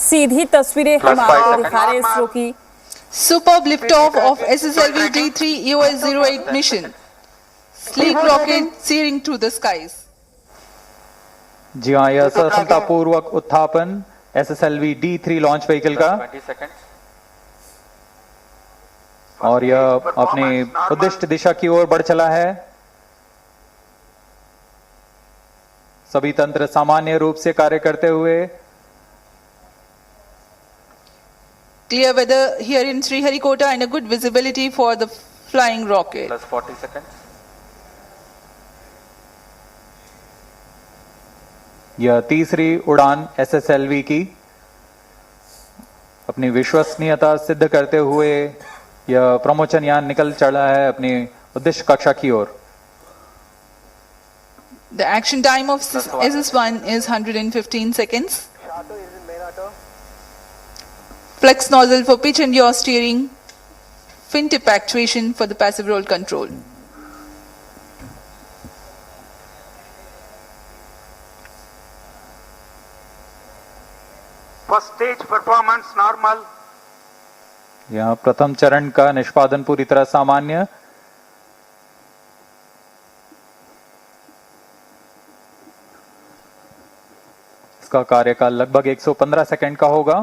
सीधी तस्वीरें हम आपको दिखा रहे हैं इसरो की। Superb liftoff of SSLV D3 EOS-08 mission. Sleek rocket searing through the skies. जी हाँ, यह सफलतापूर्वक उत्थापन SSLV D3 लॉन्च व्हीकल का, और यह अपने उद्दिष्ट दिशा की ओर बढ़ चला है। सभी तंत्र सामान्य रूप से कार्य करते हुए। Clear weather here in Sriharikota and a good visibility for the flying rocket. Plus 40 seconds. यह तीसरी उड़ान SSLV की अपनी विश्वसनीयता सिद्ध करते हुए यह प्रमोचन यान निकल चला है अपनी उद्देश्य कक्षा की ओर। The action time of SS1 is 115 seconds. Flex nozzle for pitch and yaw steering. Fin tip actuation for the passive roll control. First stage performance normal. यहाँ प्रथम चरण का निष्पादन पूरी तरह सामान्य। इसका कार्यकाल लगभग 115 सेकंड का होगा।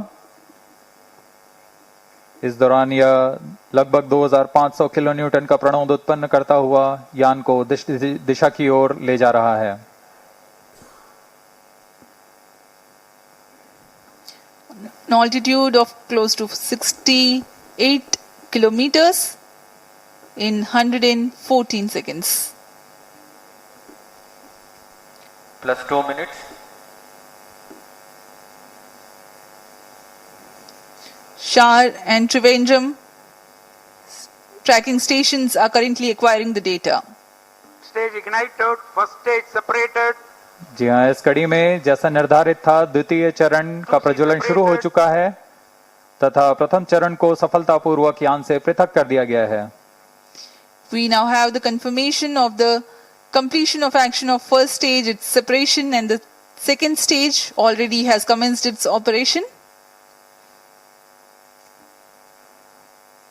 इस दौरान यह लगभग 2500 किलो न्यूटन का प्रणोद उत्पन्न करता हुआ यान को दिशा की ओर ले जा रहा है। An altitude of close to 68 kilometers in 114 seconds. Plus 2 minutes. Shar and Trivandrum tracking stations are currently acquiring the data. Stage ignited, first stage separated. जी हाँ, इस कड़ी में जैसा निर्धारित था द्वितीय चरण का प्रज्वलन शुरू हो चुका है तथा प्रथम चरण को सफलतापूर्वक यान से पृथक कर दिया गया है। We now have the confirmation of the completion of action of first stage, its separation, and the second stage already has commenced its operation.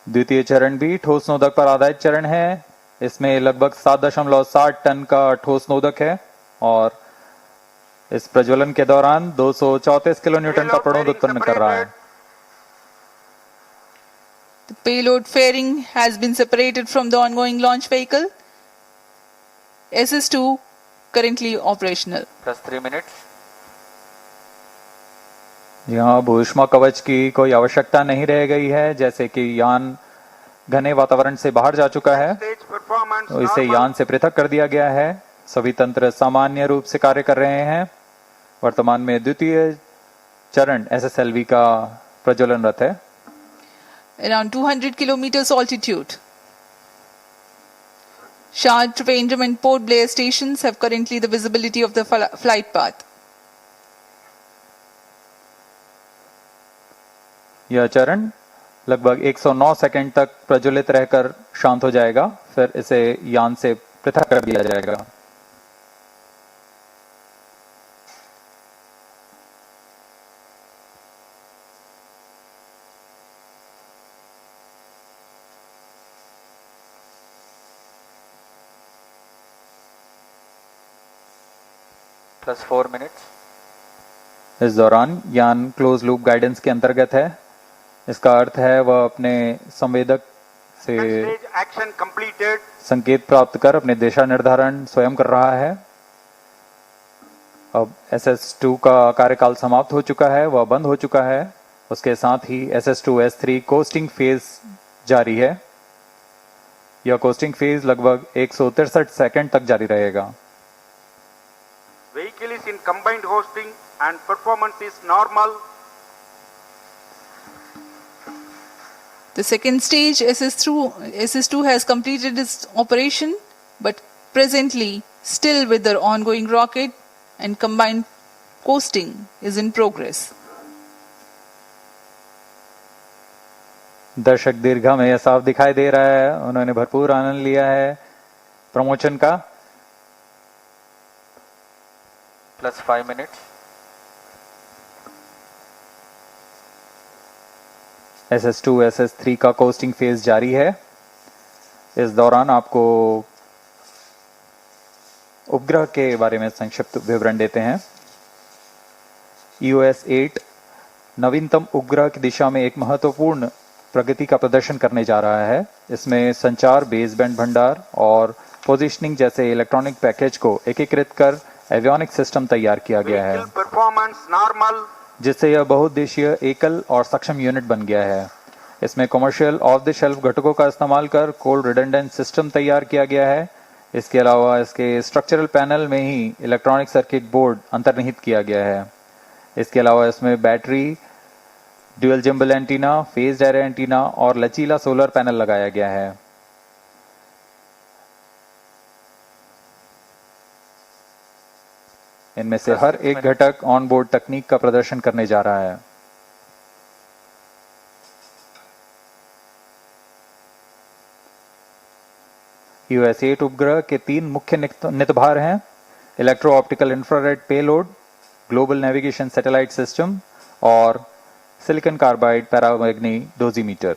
द्वितीय चरण भी ठोस नोदक पर आधारित चरण है। इसमें लगभग 7.7 टन का ठोस नोदक है और इस प्रज्वलन के दौरान 234 किलो न्यूटन का प्रणोद उत्पन्न कर रहा है। The payload fairing has been separated from the ongoing launch vehicle. SS2 currently operational. Plus 3 minutes. यहाँ भूष्मा कवच की कोई आवश्यकता नहीं रह गई है, जैसे कि यान घने वातावरण से बाहर जा चुका है तो इसे यान से पृथक कर दिया गया है। सभी तंत्र सामान्य रूप से कार्य कर रहे हैं। वर्तमान में द्वितीय चरण SSLV का प्रज्वलनरत है। Around 200 kilometers altitude. Shard, Trivandrum and Port Blair stations have currently the visibility of the flight path. यह चरण लगभग 109 सेकंड तक प्रज्वलित रहकर शांत हो जाएगा, फिर इसे यान से पृथक कर दिया जाएगा। Plus 4 minutes. इस दौरान यान क्लोज लूप गाइडेंस के अंतर्गत है। इसका अर्थ है वह अपने संवेदक से संकेत प्राप्त कर अपने दिशा निर्धारण स्वयं कर रहा है। अब SS2 का कार्यकाल समाप्त हो चुका है, वह बंद हो चुका है। उसके साथ ही SS2 S3 कोस्टिंग फेज जारी है। यह कोस्टिंग फेज लगभग 163 सेकंड तक जारी रहेगा। Vehicle is in combined hosting and performance is normal. The second stage SS2 has completed its operation, but presently still with the ongoing rocket and combined coasting is in progress. दर्शक दीर्घा में यह साफ दिखाई दे रहा है, उन्होंने भरपूर आनंद लिया है प्रमोशन का। Plus 5 minutes. SS2 SS3 का कोस्टिंग फेज जारी है। इस दौरान आपको उपग्रह के बारे में संक्षिप्त विवरण देते हैं। EOS 8 नवीनतम उपग्रह की दिशा में एक महत्वपूर्ण प्रगति का प्रदर्शन करने जा रहा है। इसमें संचार, बेसबैंड भंडार और पोजीशनिंग जैसे इलेक्ट्रॉनिक पैकेज को एकीकृत कर एवियोनिक सिस्टम तैयार किया गया है, Vehicle performance normal. जिससे यह बहुउद्देशीय एकल और सक्षम यूनिट बन गया है। इसमें कमर्शियल ऑफ द शेल्फ घटकों का इस्तेमाल कर कोल्ड रिडंडेंट सिस्टम तैयार किया गया है। इसके अलावा इसके स्ट्रक्चरल पैनल में ही इलेक्ट्रॉनिक सर्किट बोर्ड अंतर्निहित किया गया है। इसके अलावा इसमें battery, dual gimbal antenna, phased array antenna और लचीला सोलर पैनल लगाया गया है। इनमें से हर एक घटक ऑन बोर्ड तकनीक का प्रदर्शन करने जा रहा है। EOS 8 उपग्रह के 3 मुख्य नितभार हैं: electro optical infrared payload, global navigation satellite system और सिलिकॉन कार्बाइड पैरामैग्नी डोजीमीटर।